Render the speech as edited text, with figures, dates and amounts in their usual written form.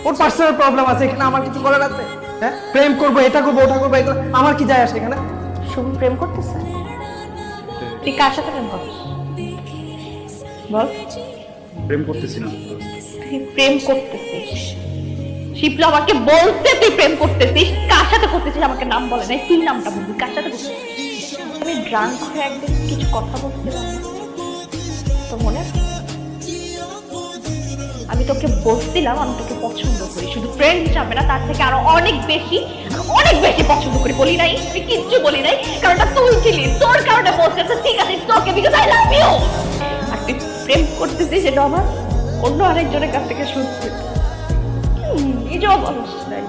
ওর personal problem আছে, এখানে আমার কিছু করার আছে? হ্যাঁ, প্রেম করবো, এটা করবো, ওটা করবো, এগুলো আমার কি যায় আসে এখানে? শুভ প্রেম করতেছে? তুই কার সাথে প্রেম করিস বল? প্রেম করতেছি না। তুই প্রেম করতেছিস? শিপলা আমাকে বলতে তুই প্রেম করতেছিস। কার সাথে করতেছিস আমাকে নাম বলে নাই, তুই নামটা বলবি, কার সাথে করতেছিস? আমি ড্রাঙ্ক হয়ে একদিন কিছু কথা বলছিলাম না, তো মনে আছে? আমি তোকে বলছিলাম আমি তোকে পছন্দ করি, শুধু ফ্রেন্ড হিসাবে না, তার থেকে আরো অনেক বেশি পছন্দ করি। বলি নাই, আমি কিচ্ছু বলি নাই, কারণ তুই ছিলি, তোর কারণে বলছে ঠিক আছে তোকে, বিকজ আই লাভ ইউ। আর তুই প্রেম করতেছিস সেটা আমার অন্য আরেকজনের কাছ থেকে শুনছি, নিজেও বলিস নাই।